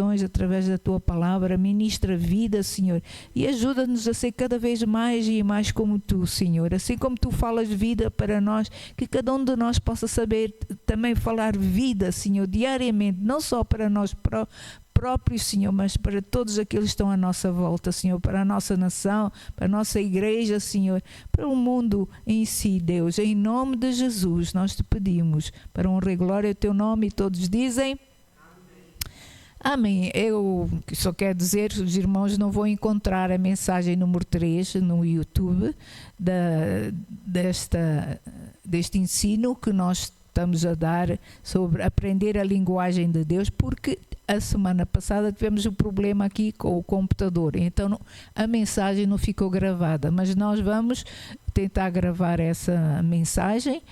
corações através da Tua palavra, ministra vida, Senhor, e ajuda-nos a ser cada vez mais e mais como Tu, Senhor. Assim como Tu falas vida para nós, que cada um de nós possa saber também falar vida, Senhor, diariamente, não só para nós próprios, Senhor, mas para todos aqueles que estão à nossa volta, Senhor, para a nossa nação, para a nossa igreja, Senhor, para o mundo em si, Deus. Em nome de Jesus, nós te pedimos, para honra e glória ao Teu nome, e todos dizem... Amém. Eu só quero dizer, os irmãos não vão encontrar a mensagem número 3 no YouTube deste ensino que nós estamos a dar sobre aprender a linguagem de Deus, porque a semana passada tivemos um problema aqui com o computador, então a mensagem não ficou gravada, mas nós vamos tentar gravar essa mensagem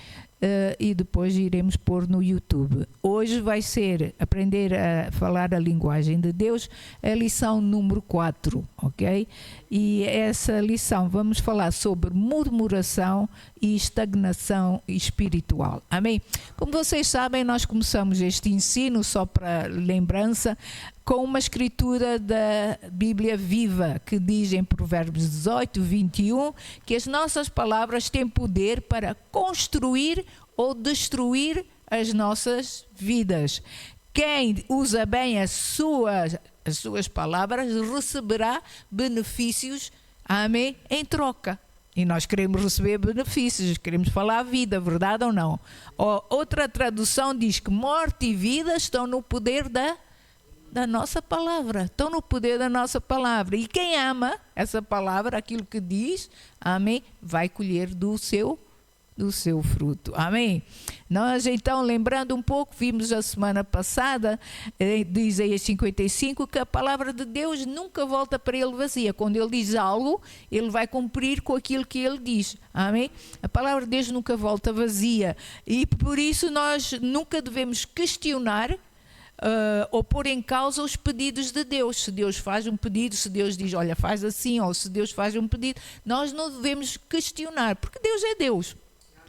e depois iremos pôr no YouTube. Hoje vai ser aprender a falar a linguagem de Deus, a lição número 4, ok? E essa lição vamos falar sobre murmuração e estagnação espiritual. Amém? Como vocês sabem, nós começamos este ensino, só para lembrança, com uma escritura da Bíblia Viva, que diz em Provérbios 18, 21, que as nossas palavras têm poder para construir ou destruir as nossas vidas. Quem usa bem as suas palavras receberá benefícios, amém, em troca. E nós queremos receber benefícios, queremos falar a vida, verdade ou não? Outra tradução diz que morte e vida estão no poder da nossa palavra, estão no poder da nossa palavra. E quem ama essa palavra, aquilo que diz, amém, vai colher do seu fruto. Amém? Nós então, lembrando um pouco, vimos a semana passada, de Isaías 55, que a palavra de Deus nunca volta para ele vazia. Quando ele diz algo, ele vai cumprir com aquilo que ele diz. Amém? A palavra de Deus nunca volta vazia. E por isso nós nunca devemos questionar ou pôr em causa os pedidos de Deus. Se Deus faz um pedido, se Deus diz, olha, faz assim, ou se Deus faz um pedido, nós não devemos questionar, porque Deus é Deus.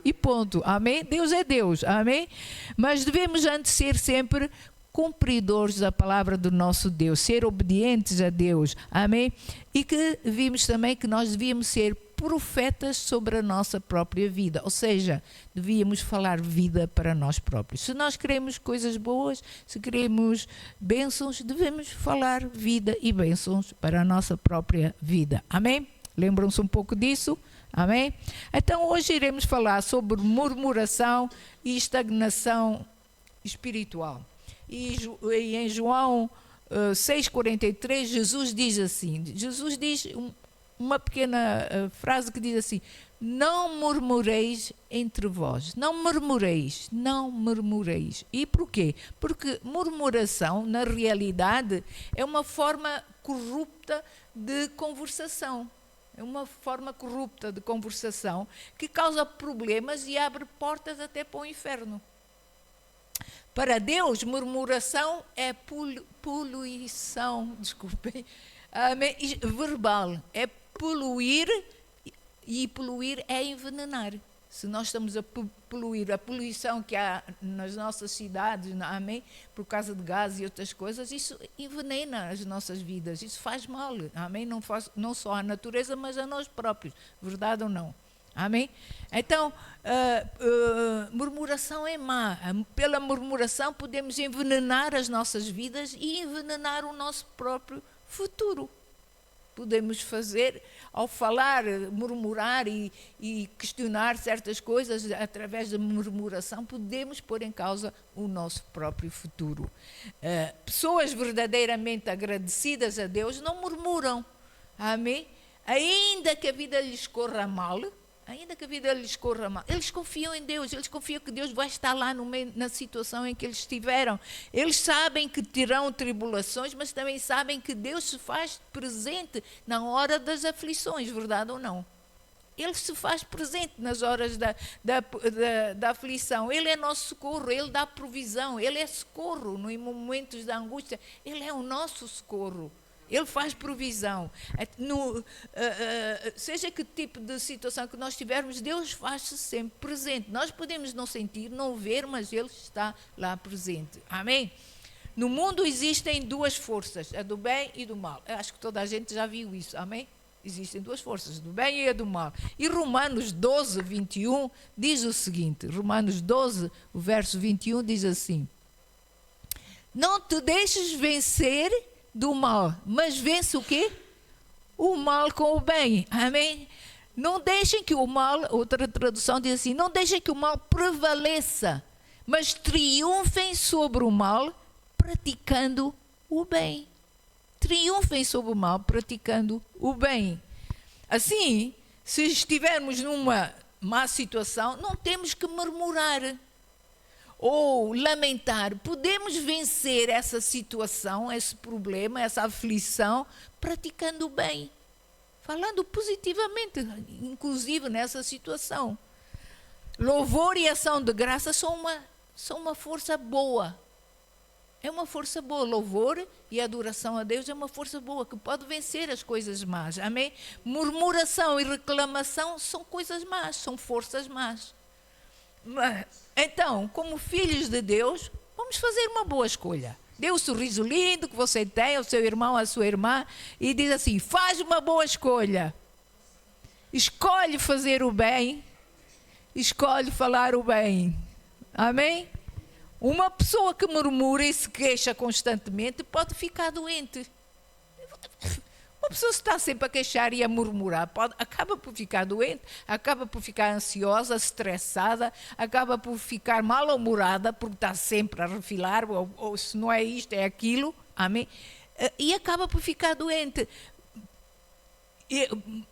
E ponto, amém? Deus é Deus, amém? Mas devemos antes ser sempre cumpridores da palavra do nosso Deus, ser obedientes a Deus, amém? E que vimos também que nós devíamos ser profetas sobre a nossa própria vida, ou seja, devíamos falar vida para nós próprios. Se nós queremos coisas boas, se queremos bênçãos, devemos falar vida e bênçãos para a nossa própria vida, amém? Lembram-se um pouco disso? Amém? Então hoje iremos falar sobre murmuração e estagnação espiritual. E em João 6,43 Jesus diz assim, Jesus diz uma pequena frase que diz assim: não murmureis entre vós, não murmureis, não murmureis. E porquê? Porque murmuração, na realidade, é uma forma corrupta de conversação. É uma forma corrupta de conversação que causa problemas e abre portas até para o inferno. Para Deus, murmuração é poluição, desculpem, verbal. É poluir, e poluir é envenenar. Se nós estamos a poluir, a poluição que há nas nossas cidades, amém? Por causa de gás e outras coisas, isso envenena as nossas vidas, isso faz mal, amém? Não só à natureza, mas a nós próprios, verdade ou não? Amém? Então, murmuração é má. Pela murmuração podemos envenenar as nossas vidas e envenenar o nosso próprio futuro. Podemos fazer, ao falar, murmurar e questionar certas coisas através da murmuração, podemos pôr em causa o nosso próprio futuro. Pessoas verdadeiramente agradecidas a Deus não murmuram, amém? Ainda que a vida lhes corra mal, eles confiam em Deus, eles confiam que Deus vai estar lá no meio, na situação em que eles estiveram. Eles sabem que terão tribulações, mas também sabem que Deus se faz presente na hora das aflições, verdade ou não? Ele se faz presente nas horas da aflição. Ele é nosso socorro, Ele dá provisão, Ele é socorro nos momentos da angústia, Ele é o nosso socorro. Ele faz provisão. Seja que tipo de situação que nós tivermos, Deus faz-se sempre presente. Nós podemos não sentir, não ver, mas Ele está lá presente. Amém? No mundo existem duas forças, a do bem e do mal. Eu acho que toda a gente já viu isso, amém? Existem duas forças, do bem e a do mal. E Romanos 12, 21 diz o seguinte, Romanos 12, o verso 21 diz assim: não te deixes vencer do mal, mas vence o quê? O mal com o bem, amém? Não deixem que o mal, outra tradução diz assim, não deixem que o mal prevaleça, mas triunfem sobre o mal praticando o bem. Triunfem sobre o mal praticando o bem. Assim, se estivermos numa má situação, não temos que murmurar ou lamentar. Podemos vencer essa situação, esse problema, essa aflição, praticando o bem. Falando positivamente, inclusive nessa situação. Louvor e ação de graça são uma força boa. É uma força boa. Louvor e adoração a Deus é uma força boa que pode vencer as coisas más. Amém? Murmuração e reclamação são coisas más, são forças más. Então, como filhos de Deus, vamos fazer uma boa escolha. Dê o sorriso lindo que você tem ao seu irmão, à sua irmã, e diz assim, faz uma boa escolha. Escolhe fazer o bem, escolhe falar o bem. Amém? Uma pessoa que murmura e se queixa constantemente pode ficar doente. Uma pessoa que está sempre a queixar e a murmurar acaba por ficar doente, acaba por ficar ansiosa, estressada, acaba por ficar mal-humorada porque está sempre a refilar, ou se não é isto, é aquilo, amém? E acaba por ficar doente.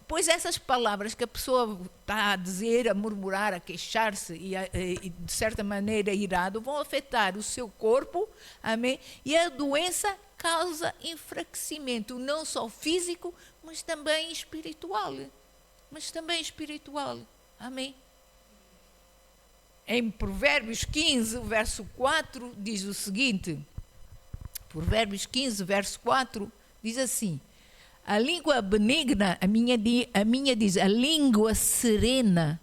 Pois essas palavras que a pessoa está a dizer, a murmurar, a queixar-se e de certa maneira irado, vão afetar o seu corpo, amém? E a doença causa enfraquecimento, não só físico, mas também espiritual. Amém? Em Provérbios 15, verso 4, diz o seguinte. Provérbios 15, verso 4, diz assim: a língua benigna, a minha diz, a língua serena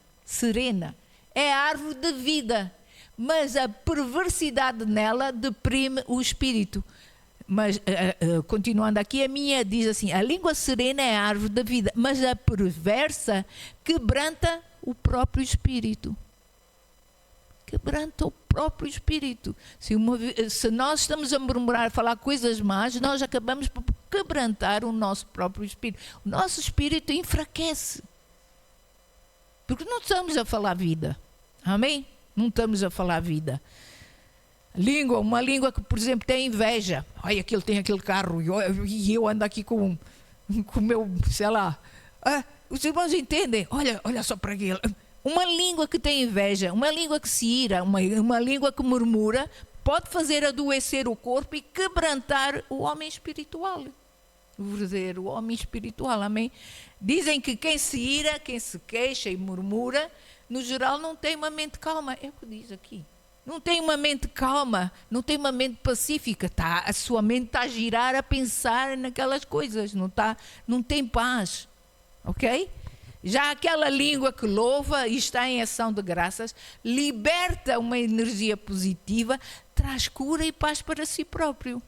é a árvore de vida, mas a perversidade nela deprime o espírito. Mas, continuando aqui, a minha diz assim, a língua serena é a árvore da vida, mas a perversa quebranta o próprio espírito. Quebranta o próprio espírito. Se nós estamos a murmurar, a falar coisas más, nós acabamos por quebrantar o nosso próprio espírito. O nosso espírito enfraquece. Porque não estamos a falar vida. Amém? Não estamos a falar vida. Uma língua que, por exemplo, tem inveja. Olha, aquele tem aquele carro e eu ando aqui com o meu, sei lá. Os irmãos entendem? Olha só para aquilo. Uma língua que tem inveja, uma língua que se ira, uma língua que murmura, pode fazer adoecer o corpo e quebrantar o homem espiritual. O verdadeiro homem espiritual, amém? Dizem que quem se ira, quem se queixa e murmura, no geral não tem uma mente calma. É o que diz aqui. Não tem uma mente calma, não tem uma mente pacífica. A sua mente está a girar, a pensar naquelas coisas, não tem paz. Ok? Já aquela língua que louva e está em ação de graças, liberta uma energia positiva, traz cura e paz para si próprio.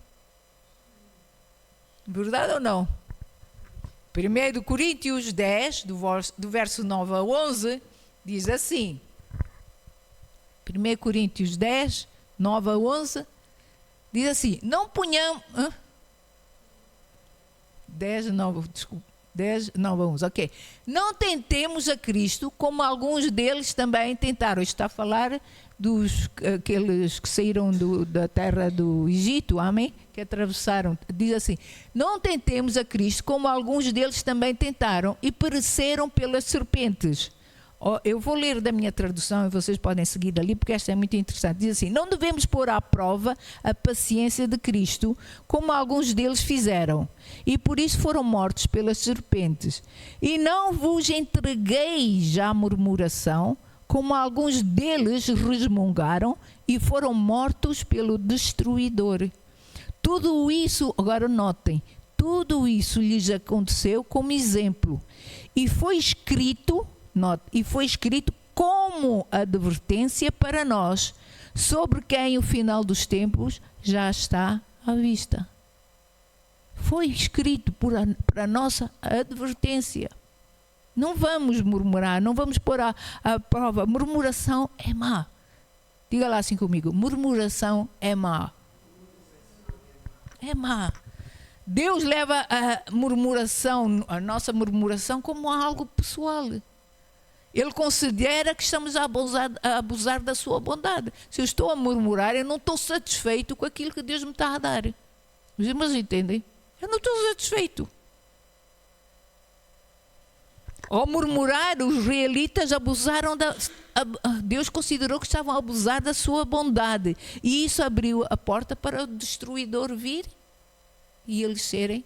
Verdade ou não? 1 Coríntios 10, do verso 9 a 11, diz assim. 1 Coríntios 10, 9 a 11, diz assim, não ponhamos... 10, 9 a 11, ok. Não tentemos a Cristo como alguns deles também tentaram. Isto está a falar aqueles que saíram da terra do Egito, amém? Que atravessaram. Diz assim, não tentemos a Cristo como alguns deles também tentaram e pereceram pelas serpentes. Eu vou ler da minha tradução e vocês podem seguir dali porque esta é muito interessante. Diz assim, não devemos pôr à prova a paciência de Cristo como alguns deles fizeram e por isso foram mortos pelas serpentes. E não vos entregueis à murmuração como alguns deles resmungaram e foram mortos pelo destruidor. Tudo isso, agora notem, tudo isso lhes aconteceu como exemplo e foi escrito como advertência para nós, sobre quem o final dos tempos já está à vista. Foi escrito para a nossa advertência. Não vamos murmurar, não vamos pôr à prova. Murmuração é má. Diga lá assim comigo, murmuração é má. É má. Deus leva a murmuração, a nossa murmuração, como algo pessoal. Ele considera que estamos a abusar da sua bondade. Se eu estou a murmurar, eu não estou satisfeito com aquilo que Deus me está a dar. Os irmãos entendem? Eu não estou satisfeito. Ao murmurar, os israelitas abusaram Deus considerou que estavam a abusar da sua bondade. E isso abriu a porta para o destruidor vir e eles serem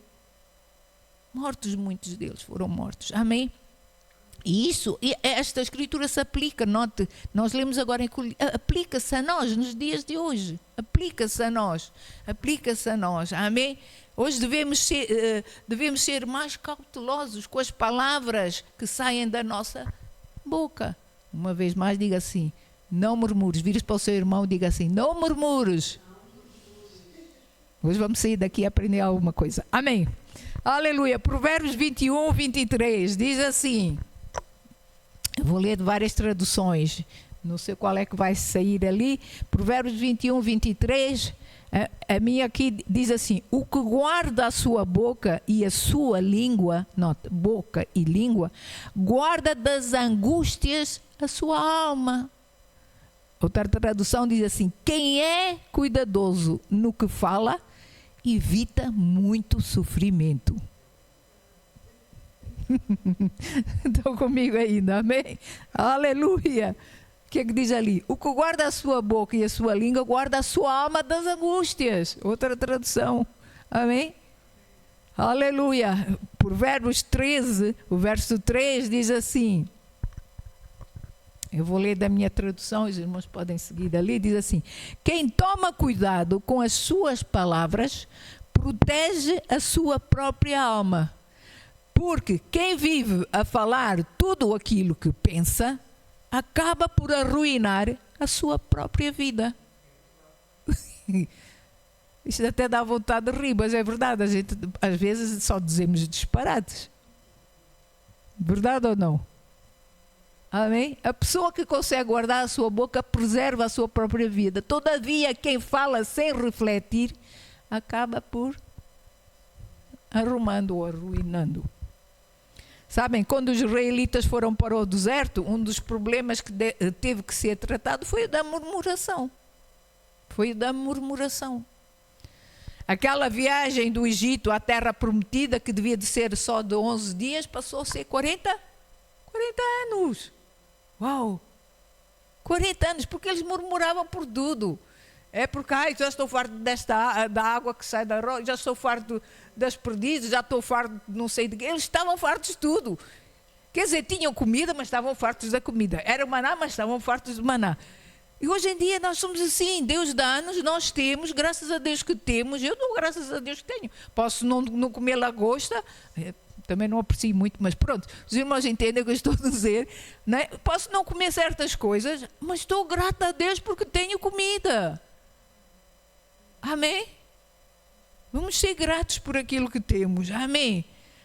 mortos. Muitos deles foram mortos. Amém? E esta escritura se aplica, note, nós lemos agora, aplica-se a nós nos dias de hoje. Aplica-se a nós. Aplica-se a nós. Amém? Hoje devemos ser mais cautelosos com as palavras que saem da nossa boca. Uma vez mais, diga assim, não murmures. Vire-se para o seu irmão e diga assim, não murmures. Hoje vamos sair daqui e aprender alguma coisa. Amém. Aleluia. Provérbios 21, 23, diz assim, eu vou ler de várias traduções, não sei qual é que vai sair ali. Provérbios 21, 23, a minha aqui diz assim, o que guarda a sua boca e a sua língua, nota, boca e língua, guarda das angústias a sua alma. Outra tradução diz assim, quem é cuidadoso no que fala, evita muito sofrimento. Estão comigo ainda, amém? Aleluia. O que é que diz ali? O que guarda a sua boca e a sua língua, guarda a sua alma das angústias. Outra tradução, amém? Aleluia. Provérbios 13, o verso 3 diz assim, eu vou ler da minha tradução, os irmãos podem seguir dali, diz assim, quem toma cuidado com as suas palavras, protege a sua própria alma. Porque quem vive a falar tudo aquilo que pensa, acaba por arruinar a sua própria vida. Isto até dá vontade de rir, mas é verdade, a gente às vezes só dizemos disparates. Verdade ou não? Amém? A pessoa que consegue guardar a sua boca preserva a sua própria vida. Todavia, quem fala sem refletir, acaba por arrumando ou arruinando. Sabem, quando os israelitas foram para o deserto, um dos problemas que teve que ser tratado foi o da murmuração. Foi o da murmuração. Aquela viagem do Egito à terra prometida, que devia de ser só de 11 dias, passou a ser 40 anos. Uau! 40 anos, porque eles murmuravam por tudo. É porque, já estou farto da água que sai da rocha, já estou farto das perdizes, já estou farto de não sei de quê. Eles estavam fartos de tudo. Quer dizer, tinham comida, mas estavam fartos da comida. Era maná, mas estavam fartos de maná. E hoje em dia nós somos assim, Deus dá-nos, nós temos, graças a Deus que temos, eu dou graças a Deus que tenho. Posso não comer lagosta, também não aprecio muito, mas pronto, os irmãos entendem o que eu estou a dizer, né? Posso não comer certas coisas, mas estou grata a Deus porque tenho comida. Amém? Vamos ser gratos por aquilo que temos. Amém?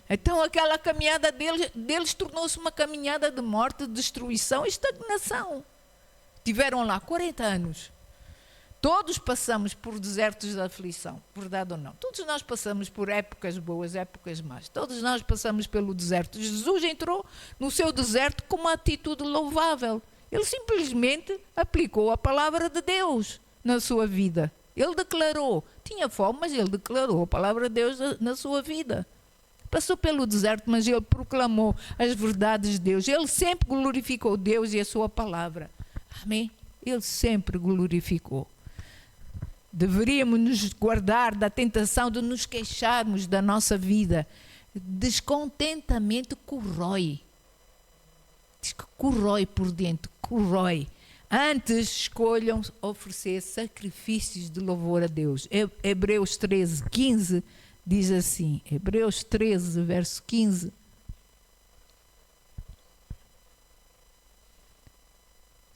Então aquela caminhada deles tornou-se uma caminhada de morte, de destruição e estagnação. Tiveram lá 40 anos. Todos passamos por desertos de aflição, verdade ou não? Todos nós passamos por épocas boas, épocas más. Todos nós passamos pelo deserto. Jesus entrou no seu deserto com uma atitude louvável. Ele simplesmente aplicou a palavra de Deus na sua vida. Ele declarou, tinha fome, mas ele declarou a palavra de Deus na sua vida. Passou pelo deserto, mas ele proclamou as verdades de Deus. Ele sempre glorificou Deus e a sua palavra. Amém? Ele sempre glorificou. Deveríamos nos guardar da tentação de nos queixarmos da nossa vida. Descontentamento corrói. Diz que corrói por dentro, corrói. Antes escolham oferecer sacrifícios de louvor a Deus. Hebreus 13, 15 diz assim. Hebreus 13, verso 15.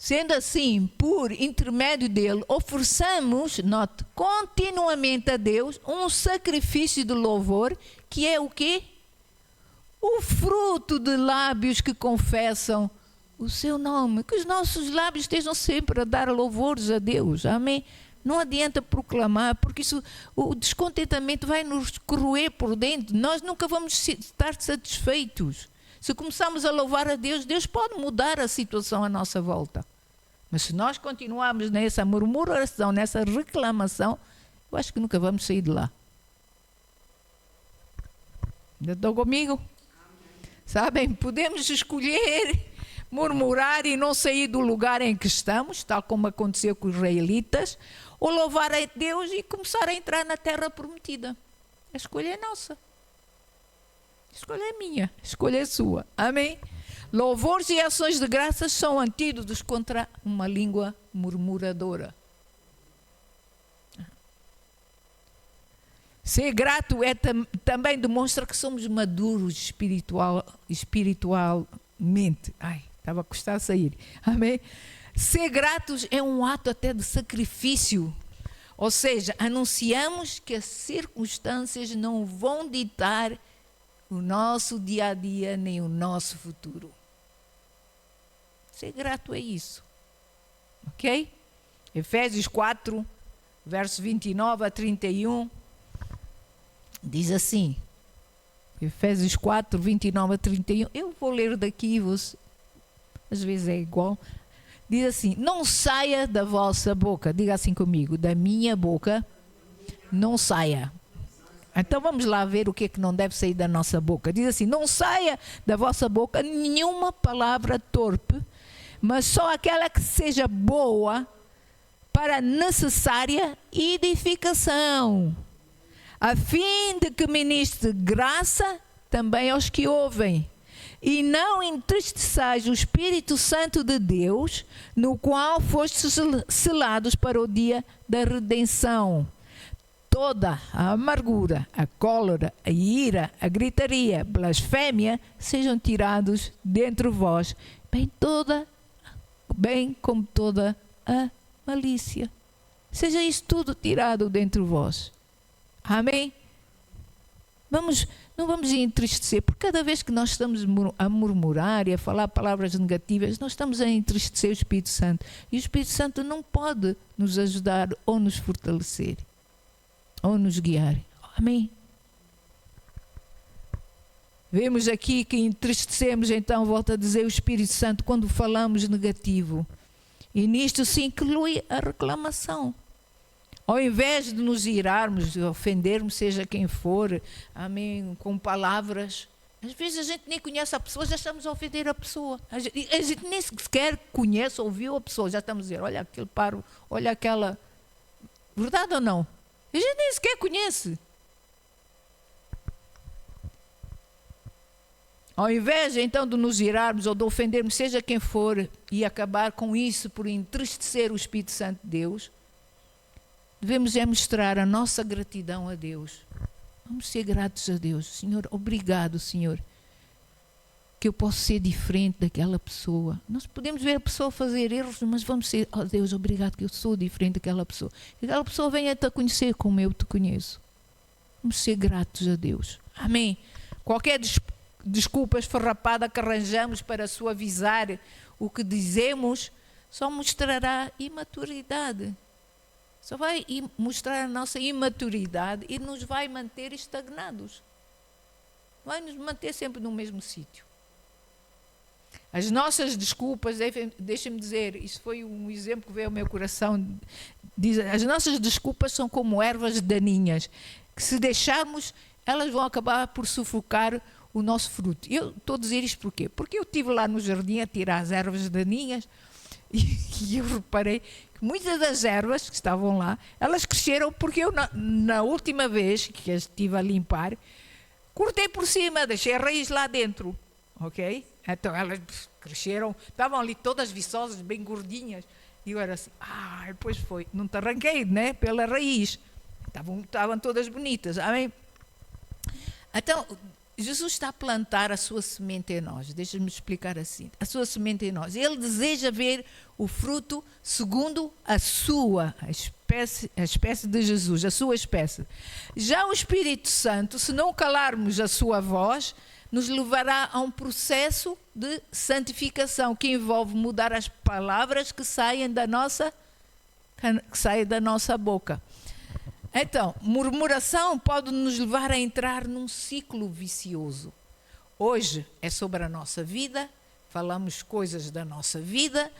Sendo assim, por intermédio dele, ofereçamos, note, continuamente a Deus um sacrifício de louvor, que é o quê? O fruto de lábios que confessam o seu nome. Que os nossos lábios estejam sempre a dar louvores a Deus. Amém? Não adianta proclamar, porque isso, o descontentamento vai nos corroer por dentro. Nós nunca vamos estar satisfeitos. Se começarmos a louvar a Deus, Deus pode mudar a situação à nossa volta. Mas se nós continuarmos nessa murmuração, nessa reclamação, eu acho que nunca vamos sair de lá. Ainda estão comigo? Sabem, podemos escolher murmurar e não sair do lugar em que estamos, tal como aconteceu com os israelitas, ou louvar a Deus e começar a entrar na terra prometida. A escolha é nossa. A escolha é minha, a escolha é sua. Amém? Louvores e ações de graças são antídotos contra uma língua murmuradora. Ser grato também demonstra que somos maduros espiritualmente. Ai, estava a custar a sair. Amém? Ser gratos é um ato até de sacrifício. Ou seja, anunciamos que as circunstâncias não vão ditar o nosso dia a dia nem o nosso futuro. Ser grato é isso. Ok? Efésios 4, verso 29 a 31. Diz assim, Efésios 4, 29 a 31, eu vou ler daqui, às vezes é igual, diz assim, não saia da vossa boca, diga assim comigo, da minha boca, não saia. Então vamos lá ver o que é que não deve sair da nossa boca. Diz assim, não saia da vossa boca nenhuma palavra torpe, mas só aquela que seja boa para necessária edificação, a fim de que ministre graça também aos que ouvem. E não entristeçais o Espírito Santo de Deus, no qual fostes selados para o dia da redenção. Toda a amargura, a cólera, a ira, a gritaria, a blasfémia, sejam tirados dentre vós, bem como toda a malícia. Seja isso tudo tirado dentre vós. Amém? Não vamos entristecer, porque cada vez que nós estamos a murmurar e a falar palavras negativas, nós estamos a entristecer o Espírito Santo. E o Espírito Santo não pode nos ajudar ou nos fortalecer, ou nos guiar. Amém? Vemos aqui que entristecemos, então, volto a dizer, o Espírito Santo quando falamos negativo. E nisto se inclui a reclamação. Ao invés de nos irarmos, de ofendermos, seja quem for, amém, com palavras, às vezes a gente nem conhece a pessoa, já estamos a ofender a pessoa. A gente nem sequer conhece, ouviu a pessoa, já estamos a dizer, olha aquele paro, olha aquela... Verdade ou não? A gente nem sequer conhece. Ao invés, então, de nos irarmos ou de ofendermos, seja quem for, e acabar com isso por entristecer o Espírito Santo de Deus, devemos mostrar a nossa gratidão a Deus. Vamos ser gratos a Deus. Senhor, obrigado, Senhor, que eu posso ser diferente daquela pessoa. Nós podemos ver a pessoa fazer erros, mas vamos ser, oh Deus, obrigado que eu sou diferente daquela pessoa. Que aquela pessoa venha te conhecer como eu te conheço. Vamos ser gratos a Deus. Amém. Qualquer desculpa esfarrapada que arranjamos para suavizar o que dizemos, só mostrará imaturidade. Só vai mostrar a nossa imaturidade e nos vai manter estagnados. Vai nos manter sempre no mesmo sítio. As nossas desculpas, deixem-me dizer, isso foi um exemplo que veio ao meu coração. Diz, as nossas desculpas são como ervas daninhas, que se deixarmos, elas vão acabar por sufocar o nosso fruto. Eu estou a dizer isto porquê? Porque eu estive lá no jardim a tirar as ervas daninhas e eu reparei que muitas das ervas que estavam lá, elas cresceram porque eu, na última vez que as estive a limpar, cortei por cima, deixei a raiz lá dentro, ok? Então elas cresceram, estavam ali todas viçosas, bem gordinhas, e eu era assim, depois foi, não te arranquei, né, pela raiz, estavam todas bonitas, amém? Então, Jesus está a plantar a sua semente em nós. Deixa-me explicar assim. A sua semente em nós. Ele deseja ver o fruto segundo a espécie de Jesus, a sua espécie. Já o Espírito Santo, se não calarmos a sua voz, nos levará a um processo de santificação que envolve mudar as palavras que saem da nossa boca. Então, murmuração pode nos levar a entrar num ciclo vicioso. Hoje é sobre a nossa vida, falamos coisas da nossa vida,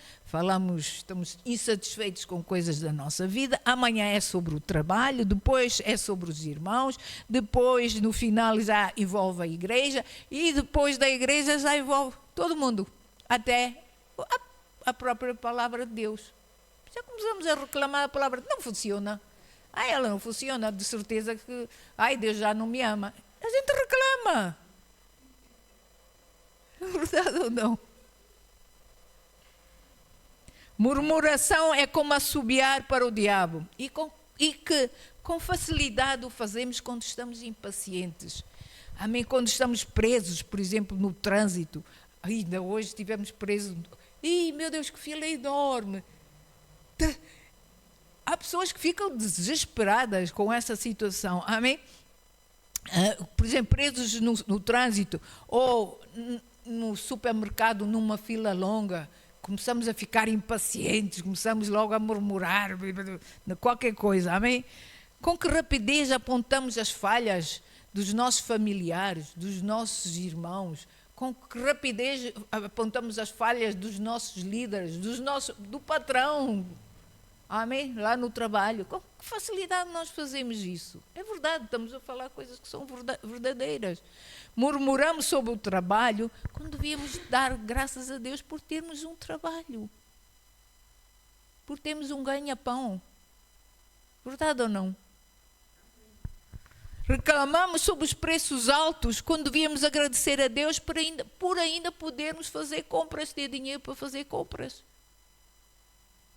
estamos insatisfeitos com coisas da nossa vida, amanhã é sobre o trabalho, depois é sobre os irmãos, depois no final já envolve a igreja e depois da igreja já envolve todo mundo, até a própria palavra de Deus. Já começamos a reclamar a palavra, não funciona. Ela não funciona, de certeza que Deus já não me ama. A gente reclama. É verdade ou não? Murmuração é como assobiar para o diabo e que com facilidade o fazemos quando estamos impacientes. Amém? Quando estamos presos, por exemplo, no trânsito. Ainda hoje estivemos presos. Meu Deus, que fila enorme. Há pessoas que ficam desesperadas com essa situação, amém? Por exemplo, presos no trânsito ou no supermercado numa fila longa, começamos a ficar impacientes, começamos logo a murmurar, qualquer coisa, amém? Com que rapidez apontamos as falhas dos nossos familiares, dos nossos irmãos, com que rapidez apontamos as falhas dos nossos líderes, do patrão, amém? Lá no trabalho. Com que facilidade nós fazemos isso? É verdade, estamos a falar coisas que são verdadeiras. Murmuramos sobre o trabalho quando devíamos dar graças a Deus por termos um trabalho. Por termos um ganha-pão. Verdade ou não? Reclamamos sobre os preços altos quando devíamos agradecer a Deus por ainda podermos fazer compras, ter dinheiro para fazer compras.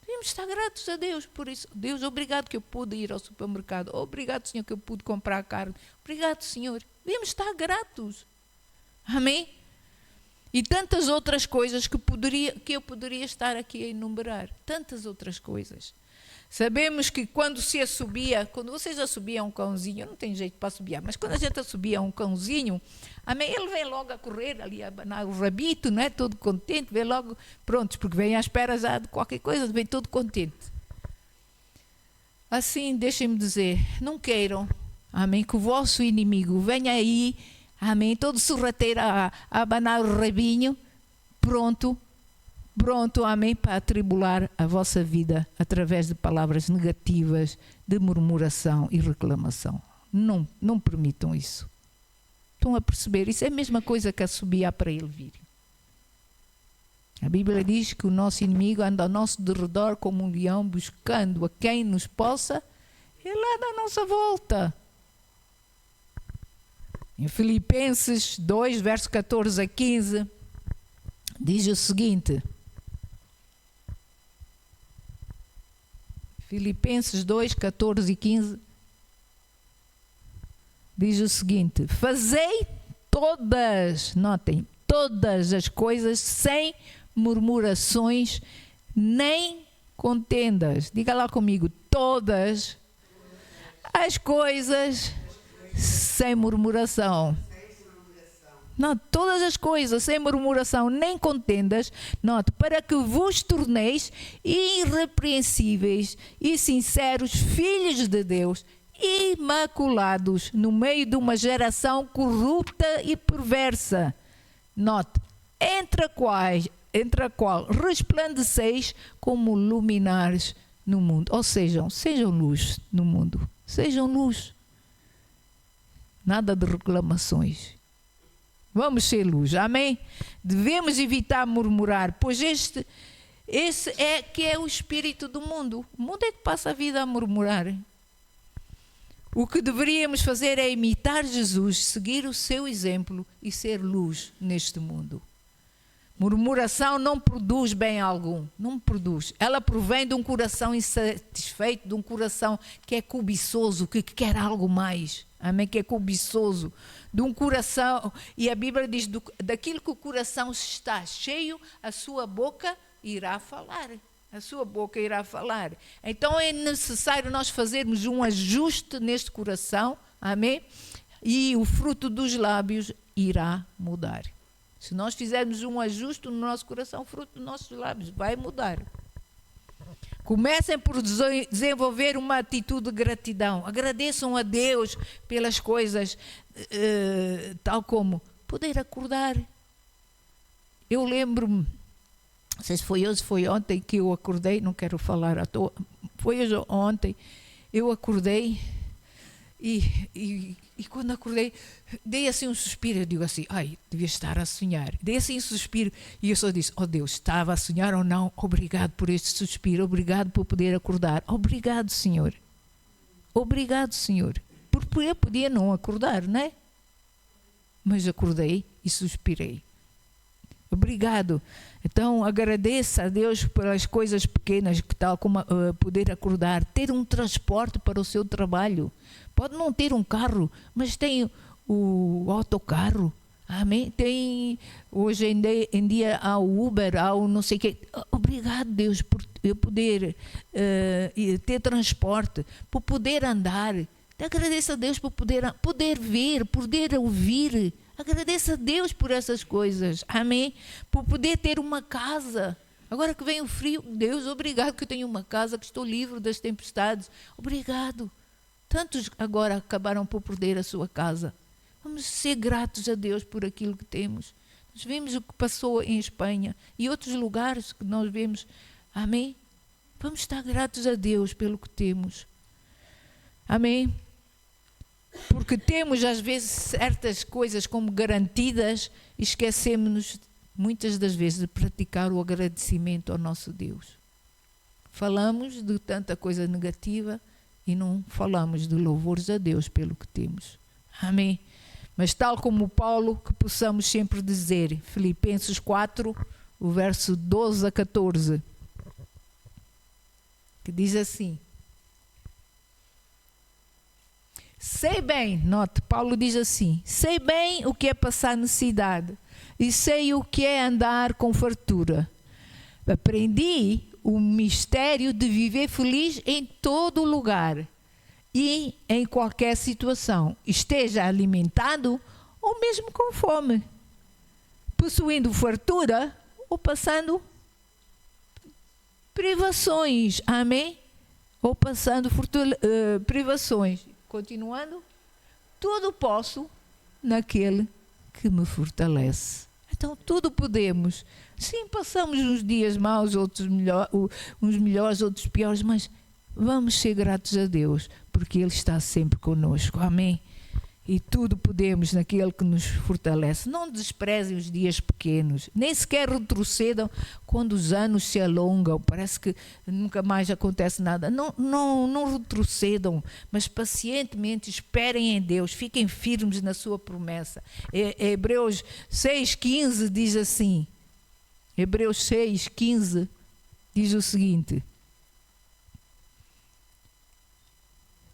Devíamos estar gratos a Deus por isso. Deus, obrigado que eu pude ir ao supermercado. Obrigado, Senhor, que eu pude comprar carne. Obrigado, Senhor. Devíamos estar gratos. Amém? E tantas outras coisas que eu poderia estar aqui a enumerar. Tantas outras coisas. Sabemos que quando vocês assobiam um cãozinho, não tem jeito para assobiar, mas quando a gente assobia um cãozinho, amém, ele vem logo a correr ali, a abanar o rabito, não é? Todo contente, vem logo, pronto, porque vem à espera já de qualquer coisa, vem todo contente. Assim, deixem-me dizer, não queiram, amém, que o vosso inimigo venha aí, amém, todo sorrateiro a abanar o rabinho, pronto, amém, para atribular a vossa vida através de palavras negativas, de murmuração e reclamação. Não permitam isso. Estão a perceber? Isso é a mesma coisa que assobiar para ele vir. A Bíblia diz que o nosso inimigo anda ao nosso derredor como um leão, buscando a quem nos possa ir lá da nossa volta. Em Filipenses 2, verso 14 a 15, diz o seguinte... Filipenses 2, 14 e 15 diz o seguinte: fazei todas as coisas sem murmurações nem contendas. Diga lá comigo, todas as coisas sem murmuração. Note, todas as coisas sem murmuração nem contendas, note, para que vos torneis irrepreensíveis e sinceros filhos de Deus, imaculados no meio de uma geração corrupta e perversa. Note, entre a qual resplandeceis como luminares no mundo. Ou seja, sejam luz no mundo. Sejam luz. Nada de reclamações. Vamos ser luz, amém? Devemos evitar murmurar, pois esse é que é o espírito do mundo. O mundo é que passa a vida a murmurar. O que deveríamos fazer é imitar Jesus, seguir o seu exemplo e ser luz neste mundo. Murmuração não produz bem algum, não produz. Ela provém de um coração insatisfeito, de um coração que é cobiçoso, que quer algo mais. Amém? Que é cobiçoso. De um coração, e a Bíblia diz, daquilo que o coração está cheio, a sua boca irá falar. A sua boca irá falar. Então é necessário nós fazermos um ajuste neste coração. Amém? E o fruto dos lábios irá mudar. Se nós fizermos um ajuste no nosso coração, o fruto dos nossos lábios vai mudar. Comecem por desenvolver uma atitude de gratidão. Agradeçam a Deus pelas coisas, tal como poder acordar. Eu lembro-me, não sei se foi hoje, foi ontem que eu acordei, não quero falar à toa, foi hoje ou ontem, eu acordei e quando acordei, dei assim um suspiro, eu digo assim, ai, devia estar a sonhar. Dei assim um suspiro e eu só disse, oh Deus, estava a sonhar ou não? Obrigado por este suspiro, obrigado por poder acordar. Obrigado, Senhor. Obrigado, Senhor. Porque eu podia não acordar, não é? Mas acordei e suspirei. Obrigado. Então agradeça a Deus pelas coisas pequenas, que tal como poder acordar, ter um transporte para o seu trabalho. Pode não ter um carro, mas tem o autocarro. Amém? Tem, hoje em dia há o Uber, há o não sei o quê. Obrigado, Deus, por eu poder ter transporte, por poder andar. Agradeça a Deus por poder ver, poder ouvir. Agradeça a Deus por essas coisas. Amém? Por poder ter uma casa. Agora que vem o frio, Deus, obrigado que eu tenho uma casa, que estou livre das tempestades. Obrigado. Tantos agora acabaram por perder a sua casa. Vamos ser gratos a Deus por aquilo que temos. Nós vimos o que passou em Espanha e outros lugares que nós vemos. Amém? Vamos estar gratos a Deus pelo que temos. Amém? Porque temos às vezes certas coisas como garantidas e esquecemos-nos muitas das vezes de praticar o agradecimento ao nosso Deus. Falamos de tanta coisa negativa e não falamos de louvores a Deus pelo que temos. Amém? Mas tal como Paulo, que possamos sempre dizer, Filipenses 4, o verso 12 a 14, que diz assim: sei bem, note, Paulo diz assim, sei bem o que é passar necessidade e sei o que é andar com fartura. Aprendi o mistério de viver feliz em todo lugar e em qualquer situação, esteja alimentado ou mesmo com fome, possuindo fartura ou passando privações. Amém? Ou passando privações. Continuando, tudo posso naquele que me fortalece. Então, tudo podemos. Sim, passamos uns dias maus, outros uns melhores, outros piores, mas vamos ser gratos a Deus, porque Ele está sempre conosco. Amém? E tudo podemos naquele que nos fortalece. Não desprezem os dias pequenos, nem sequer retrocedam quando os anos se alongam. Parece que nunca mais acontece nada. Não retrocedam, mas pacientemente esperem em Deus, fiquem firmes na sua promessa. Hebreus 6,15 diz assim, Hebreus 6,15 diz o seguinte: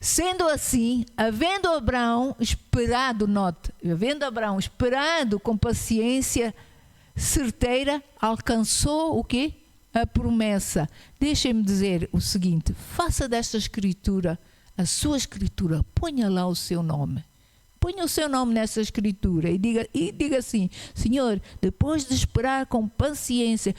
sendo assim, havendo Abraão esperado, note, havendo Abraão esperado com paciência certeira, alcançou o quê? A promessa. Deixem-me dizer o seguinte, faça desta escritura, a sua escritura, ponha lá o seu nome. Ponha o seu nome nessa escritura e diga assim, Senhor, depois de esperar com paciência,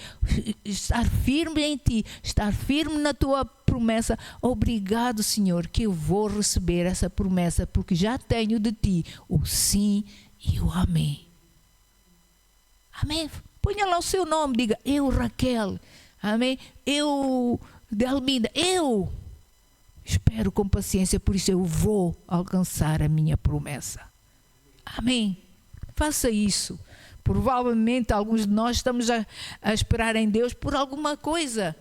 estar firme em Ti, estar firme na Tua promessa, obrigado, Senhor, que eu vou receber essa promessa, porque já tenho de Ti o sim e o amém. Amém? Ponha lá o seu nome, diga, eu, Raquel, amém? Eu, Delminda, eu espero com paciência, por isso eu vou alcançar a minha promessa. Amém? Faça isso. Provavelmente alguns de nós estamos a esperar em Deus por alguma coisa.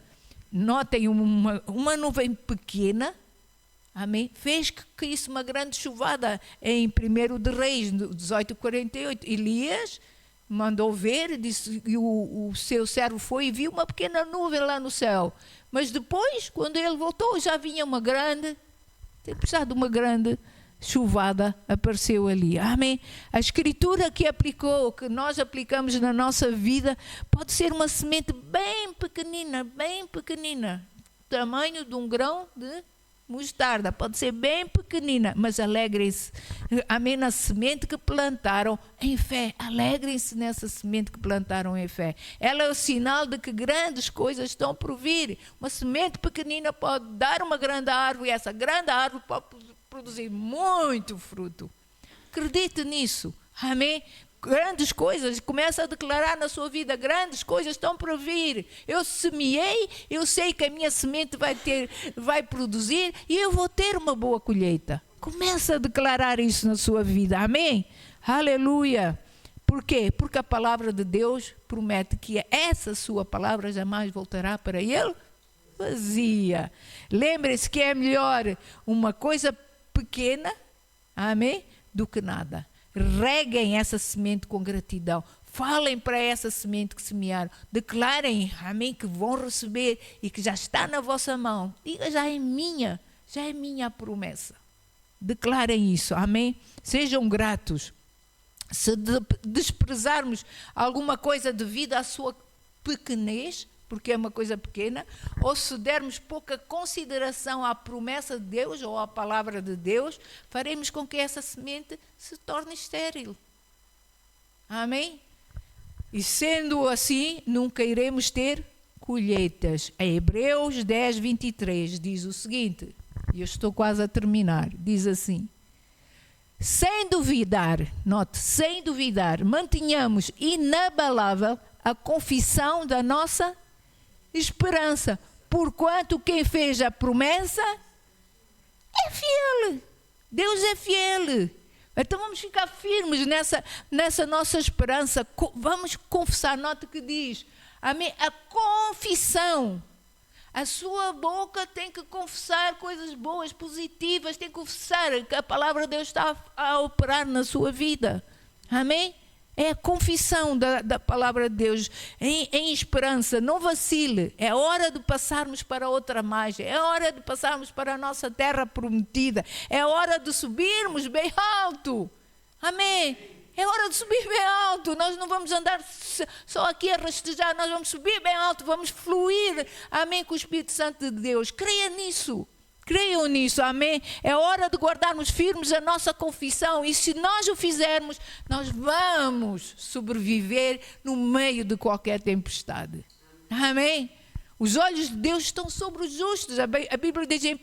Notem, uma nuvem pequena, amém, fez que caísse uma grande chuvada em 1 de Reis, 18:48. Elias mandou ver, disse, e o seu servo foi e viu uma pequena nuvem lá no céu. Mas depois, quando ele voltou, já vinha uma grande, precisava de uma grande chuvada, apareceu ali. Amém? A escritura que aplicou, que nós aplicamos na nossa vida, pode ser uma semente bem pequenina, tamanho de um grão de mostarda, pode ser bem pequenina, mas alegrem-se, amém, na semente que plantaram em fé. Alegrem-se nessa semente que plantaram em fé. Ela é o sinal de que grandes coisas estão por vir. Uma semente pequenina pode dar uma grande árvore, e essa grande árvore pode produzir muito fruto. Acredite nisso, amém? Grandes coisas, começa a declarar na sua vida, grandes coisas estão por vir. Eu semeei, eu sei que a minha semente vai produzir e eu vou ter uma boa colheita. Começa a declarar isso na sua vida, amém? Aleluia! Por quê? Porque a palavra de Deus promete que essa sua palavra jamais voltará para ele vazia. Lembre-se que é melhor uma coisa pequena, amém, do que nada. Reguem essa semente com gratidão. Falem para essa semente que semearam. Declarem, amém, que vão receber e que já está na vossa mão. Diga, já é minha a promessa. Declarem isso, amém? Sejam gratos. Se desprezarmos alguma coisa devido à sua pequenez, porque é uma coisa pequena, ou se dermos pouca consideração à promessa de Deus ou à palavra de Deus, faremos com que essa semente se torne estéril. Amém? E sendo assim, nunca iremos ter colheitas. Em Hebreus 10, 23 diz o seguinte, e eu estou quase a terminar, diz assim: sem duvidar, note, sem duvidar, mantenhamos inabalável a confissão da nossa esperança, porquanto quem fez a promessa é fiel. Deus é fiel. Então vamos ficar firmes nessa nossa esperança. Vamos confessar. Note que diz, amém, a confissão. A sua boca tem que confessar coisas boas, positivas, tem que confessar que a palavra de Deus está a operar na sua vida. Amém? É a confissão da palavra de Deus em esperança. Não vacile. É hora de passarmos para outra margem. É hora de passarmos para a nossa terra prometida. É hora de subirmos bem alto. Amém? É hora de subir bem alto. Nós não vamos andar só aqui a rastejar. Nós vamos subir bem alto. Vamos fluir. Amém? Com o Espírito Santo de Deus. Creia nisso. Creiam nisso, amém? É hora de guardarmos firmes a nossa confissão e se nós o fizermos, nós vamos sobreviver no meio de qualquer tempestade. Amém? Os olhos de Deus estão sobre os justos. A Bíblia diz em 1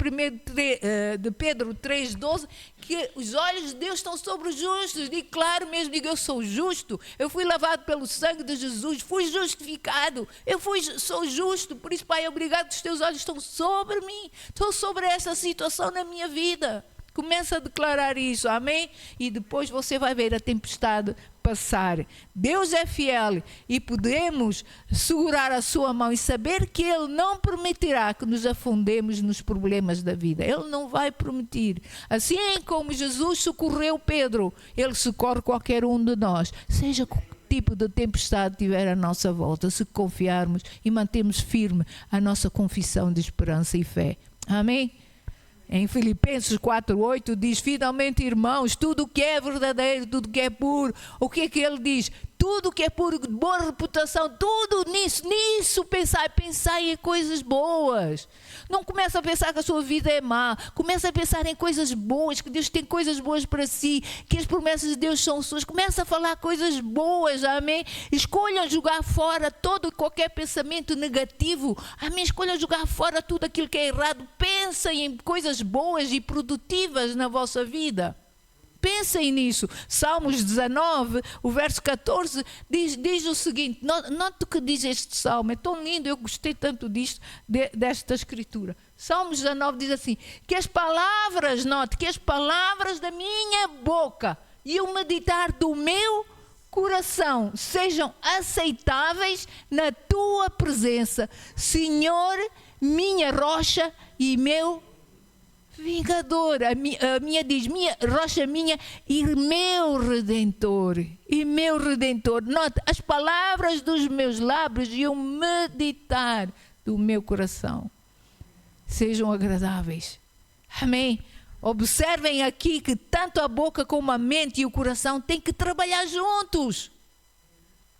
de Pedro 3,12 que os olhos de Deus estão sobre os justos. E claro mesmo, digo, eu sou justo. Eu fui lavado pelo sangue de Jesus. Fui justificado. Sou justo. Por isso, Pai, obrigado que os teus olhos estão sobre mim. Estão sobre essa situação na minha vida. Começa a declarar isso, amém? E depois você vai ver a tempestade passar. Deus é fiel e podemos segurar a sua mão e saber que Ele não permitirá que nos afundemos nos problemas da vida. Ele não vai permitir. Assim como Jesus socorreu Pedro, Ele socorre qualquer um de nós. Seja que tipo de tempestade tiver à nossa volta, se confiarmos e mantermos firme a nossa confissão de esperança e fé. Amém? Em Filipenses 4:8 diz, finalmente, irmãos, tudo o que é verdadeiro, tudo o que é puro, o que é que ele diz? Tudo o que é puro, de boa reputação, tudo nisso pensai em coisas boas. Não começa a pensar que a sua vida é má, começa a pensar em coisas boas, que Deus tem coisas boas para si, que as promessas de Deus são suas. Começa a falar coisas boas, amém? Escolham jogar fora todo e qualquer pensamento negativo, amém? Escolham jogar fora tudo aquilo que é errado. Pensem em coisas boas e produtivas na vossa vida. Pensem nisso. Salmos 19, o verso 14, diz o seguinte, note o que diz este salmo, é tão lindo, eu gostei tanto desta escritura. Salmos 19 diz assim, que as palavras da minha boca e o meditar do meu coração sejam aceitáveis na tua presença, Senhor, minha rocha e meu Vingador. A minha diz, minha rocha minha e meu redentor. E meu redentor. Nota, as palavras dos meus lábios e o meditar do meu coração sejam agradáveis. Amém. Observem aqui que tanto a boca como a mente e o coração têm que trabalhar juntos.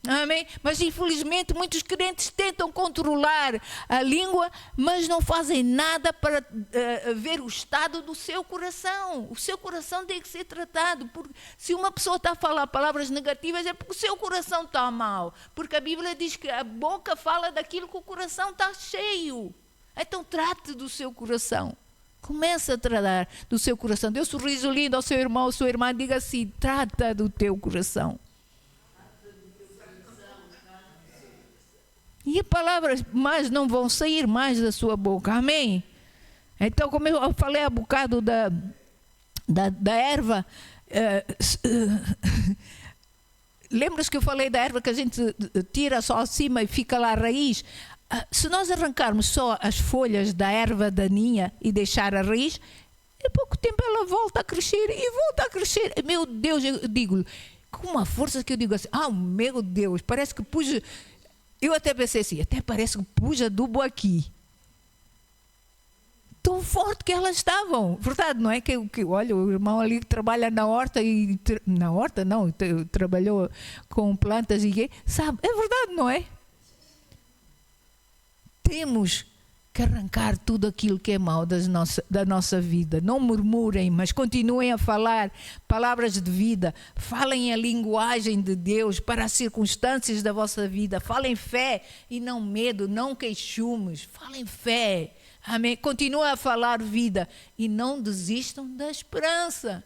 Amém? Mas infelizmente muitos crentes tentam controlar a língua, mas não fazem nada para ver o estado do seu coração. O seu coração tem que ser tratado. Porque se uma pessoa está a falar palavras negativas é porque o seu coração está mal. Porque a Bíblia diz que a boca fala daquilo que o coração está cheio. Então trate do seu coração. Comece a tratar do seu coração. Dê um sorriso lindo ao seu irmão ou sua irmã. Diga assim, trata do teu coração. E palavras mais não vão sair mais da sua boca. Amém? Então, como eu falei há bocado da erva, lembra-se que eu falei da erva que a gente tira só acima e fica lá a raiz? Se nós arrancarmos só as folhas da erva daninha e deixar a raiz, em pouco tempo ela volta a crescer e volta a crescer. Meu Deus, eu digo-lhe, com uma força que eu digo assim, meu Deus, parece que pus... Eu até pensei assim, até parece que pus adubo aqui. Tão forte que elas estavam. Verdade, não é? Que olha, o irmão ali que trabalha na horta, na horta não, trabalhou com plantas e sabe, é verdade, não é? Temos que arrancar tudo aquilo que é mau da nossa vida. Não murmurem, mas continuem a falar palavras de vida. Falem a linguagem de Deus para as circunstâncias da vossa vida. Falem fé e não medo, não queixumes. Falem fé. Amém? Continuem a falar vida e não desistam da esperança.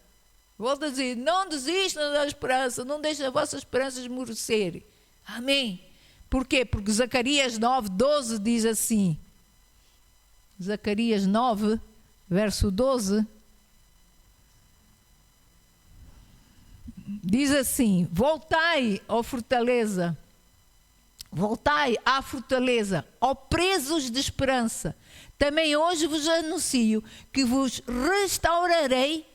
Volto a dizer, não desistam da esperança. Não deixem a vossa esperança esmorecer. Amém? Por quê? Porque Zacarias 9:12 diz assim. Zacarias 9, verso 12, diz assim, voltai, ó fortaleza, voltai à fortaleza, ó presos de esperança, também hoje vos anuncio que vos restaurarei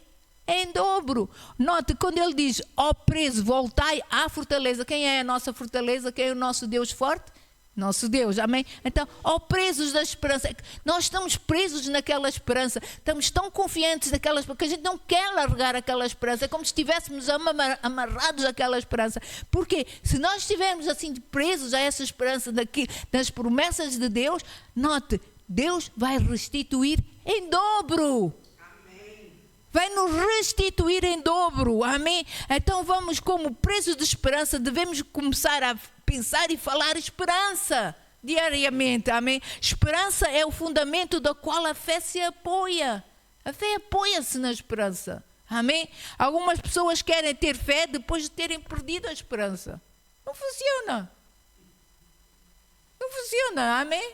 em dobro. Note, quando ele diz, ó preso, voltai à fortaleza, quem é a nossa fortaleza, quem é o nosso Deus forte? Nosso Deus, amém? Então, presos da esperança, nós estamos presos naquela esperança, estamos tão confiantes naquela esperança, que a gente não quer largar aquela esperança, é como se estivéssemos amarrados àquela esperança. Porque se nós estivermos assim presos a essa esperança das promessas de Deus, note, Deus vai restituir em dobro. Vai nos restituir em dobro, amém? Então vamos, como presos de esperança, devemos começar a pensar e falar esperança diariamente, amém? Esperança é o fundamento do qual a fé se apoia. A fé apoia-se na esperança, amém? Algumas pessoas querem ter fé depois de terem perdido a esperança. Não funciona. Não funciona, amém?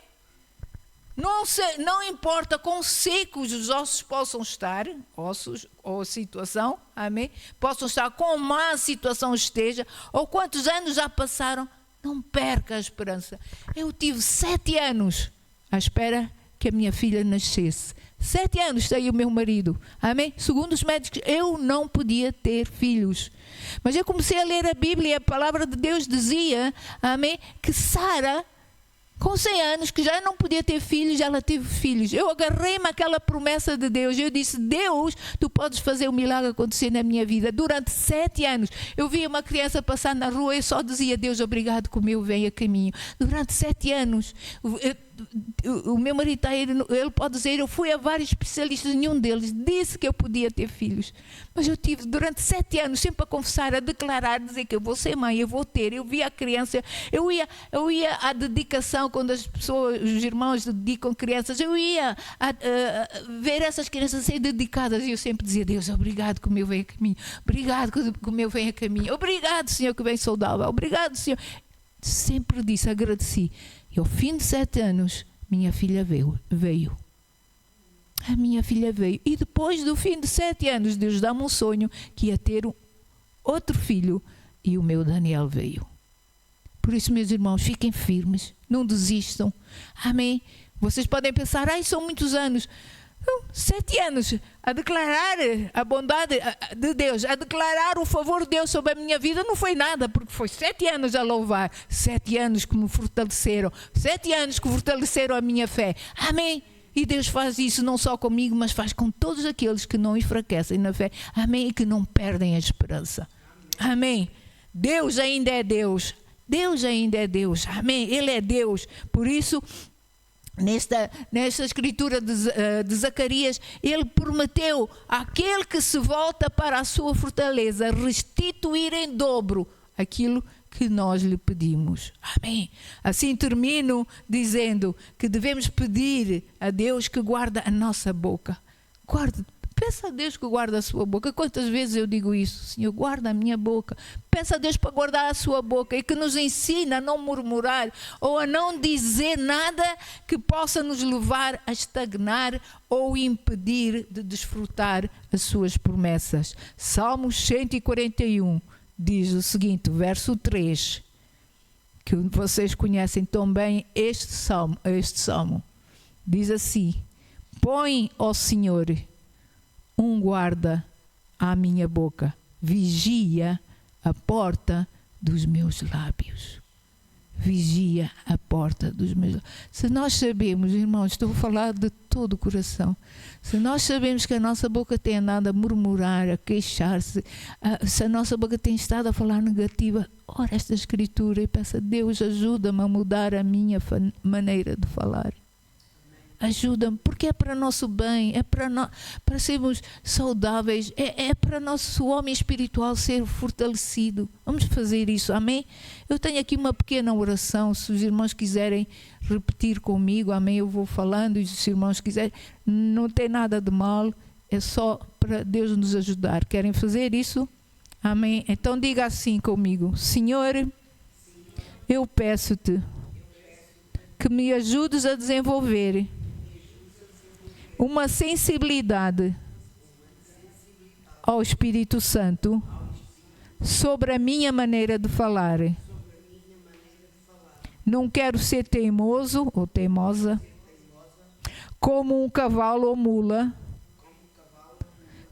Não importa quão secos os ossos possam estar, ossos ou situação, amém? Possam estar, quão má a situação esteja, ou quantos anos já passaram, não perca a esperança. Eu tive 7 anos à espera que a minha filha nascesse. 7 anos saiu o meu marido, amém? Segundo os médicos, eu não podia ter filhos. Mas eu comecei a ler a Bíblia e a palavra de Deus dizia, amém, que Sara, com 100 anos, que já não podia ter filhos, ela teve filhos. Eu agarrei-me àquela promessa de Deus. Eu disse, Deus, tu podes fazer um milagre acontecer na minha vida. Durante 7 anos, eu via uma criança passar na rua e eu só dizia, Deus, obrigado que o meu vem a caminho. Durante 7 anos, o meu marido, ele pode dizer, eu fui a vários especialistas, nenhum deles disse que eu podia ter filhos. Mas eu tive durante 7 anos sempre a confessar, a declarar, a dizer que eu vou ser mãe, eu vou ter. Eu via a criança, eu ia à dedicação, quando as pessoas, os irmãos dedicam crianças, eu ia ver essas crianças ser dedicadas e eu sempre dizia, Deus, obrigado que o meu vem a caminho, obrigado que o meu vem a caminho, obrigado, Senhor, que vem saudável, obrigado, Senhor. Sempre disse, agradeci. E ao fim de 7 anos, minha filha veio. A minha filha veio. E depois do fim de 7 anos, Deus dá-me um sonho que ia ter outro filho. E o meu Daniel veio. Por isso, meus irmãos, fiquem firmes. Não desistam. Amém? Vocês podem pensar, são muitos anos. 7 anos a declarar a bondade de Deus, a declarar o favor de Deus sobre a minha vida, não foi nada, porque foi 7 anos a louvar, 7 anos que me fortaleceram, 7 anos que fortaleceram a minha fé. Amém? E Deus faz isso não só comigo, mas faz com todos aqueles que não enfraquecem na fé. Amém? E que não perdem a esperança. Amém? Deus ainda é Deus. Deus ainda é Deus. Amém? Ele é Deus. Por isso, nesta escritura de Zacarias, ele prometeu àquele que se volta para a sua fortaleza restituir em dobro aquilo que nós lhe pedimos. Amém. Assim termino dizendo que devemos pedir a Deus que guarda a nossa boca. Peça a Deus que guarda a sua boca. Quantas vezes eu digo isso? Senhor, guarda a minha boca. Peça a Deus para guardar a sua boca e que nos ensine a não murmurar ou a não dizer nada que possa nos levar a estagnar ou impedir de desfrutar as suas promessas. Salmos 141 diz o seguinte, verso 3, que vocês conhecem tão bem este salmo. Diz assim: põe, ó Senhor, um guarda à minha boca, vigia a porta dos meus lábios. Vigia a porta dos meus lábios. Se nós sabemos, irmãos, estou a falar de todo o coração, se nós sabemos que a nossa boca tem andado a murmurar, a queixar-se, se a nossa boca tem estado a falar negativa, ora esta escritura e peça a Deus, ajuda-me a mudar a minha maneira de falar. Ajuda-me, porque é para nosso bem, é para sermos saudáveis, é para nosso homem espiritual ser fortalecido. Vamos fazer isso, amém? Eu tenho aqui uma pequena oração, se os irmãos quiserem repetir comigo, amém? Eu vou falando e se os irmãos quiserem, não tem nada de mal, é só para Deus nos ajudar. Querem fazer isso? Amém? Então diga assim comigo: Senhor, eu peço-te que me ajudes a desenvolver uma sensibilidade ao Espírito Santo sobre a minha maneira de falar. Não quero ser teimoso ou teimosa, como um cavalo ou mula,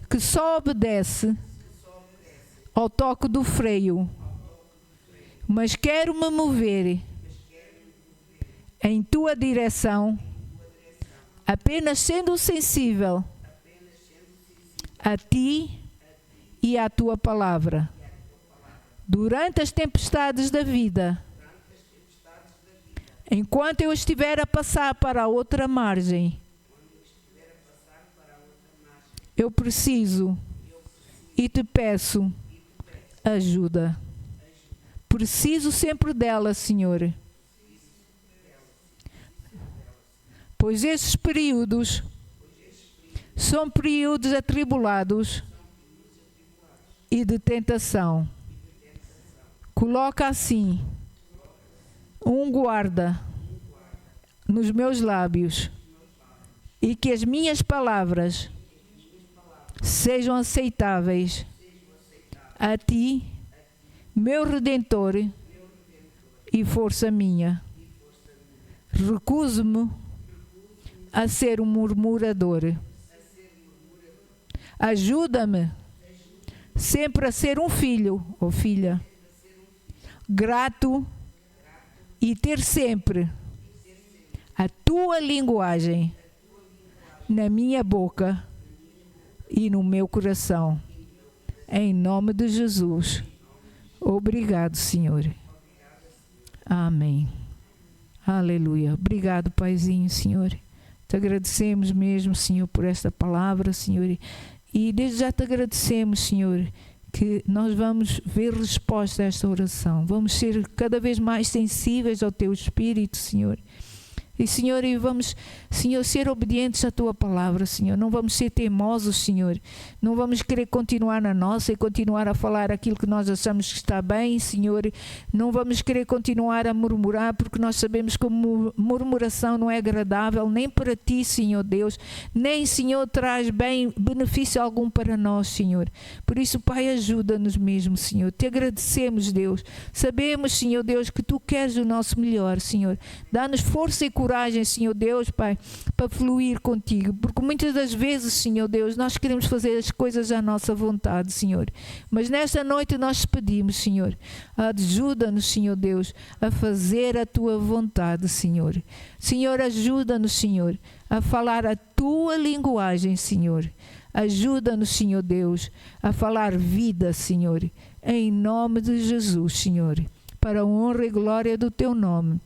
que só obedece ao toque do freio, mas quero me mover em tua direção, apenas sendo sensível a ti e à tua palavra. Durante as tempestades da vida, enquanto eu estiver a passar para a outra margem, eu preciso e te peço ajuda. Preciso sempre dela, Senhor. Pois esses períodos são períodos atribulados e de tentação. Coloca assim um guarda nos meus lábios e que as minhas palavras sejam aceitáveis a ti, meu Redentor e força minha. Recuso-me a ser um murmurador. Ajuda-me sempre a ser um filho ou filha grato e ter sempre a tua linguagem na minha boca e no meu coração. Em nome de Jesus. Obrigado, Senhor. Amém. Aleluia. Obrigado, Paizinho, Senhor. Te agradecemos mesmo, Senhor, por esta palavra, Senhor. E desde já te agradecemos, Senhor, que nós vamos ver resposta a esta oração. Vamos ser cada vez mais sensíveis ao Teu Espírito, Senhor. E, Senhor, e vamos, Senhor, ser obedientes à Tua palavra, Senhor. Não vamos ser teimosos, Senhor. Não vamos querer continuar na nossa e continuar a falar aquilo que nós achamos que está bem, Senhor. Não vamos querer continuar a murmurar, porque nós sabemos que a murmuração não é agradável nem para Ti, Senhor Deus, nem, Senhor, traz benefício algum para nós, Senhor. Por isso, Pai, ajuda-nos mesmo, Senhor. Te agradecemos, Deus. Sabemos, Senhor Deus, que Tu queres o nosso melhor, Senhor. Dá-nos força e coragem coragem, Senhor Deus, Pai, para fluir contigo, porque muitas das vezes, Senhor Deus, nós queremos fazer as coisas à nossa vontade, Senhor, mas nesta noite nós pedimos, Senhor, ajuda-nos, Senhor Deus, a fazer a tua vontade, Senhor. Senhor, ajuda-nos, Senhor, a falar a tua linguagem, Senhor. Ajuda-nos, Senhor Deus, a falar vida, Senhor, em nome de Jesus, Senhor, para a honra e glória do teu nome.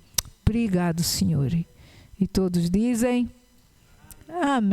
Obrigado, Senhor. E todos dizem amém.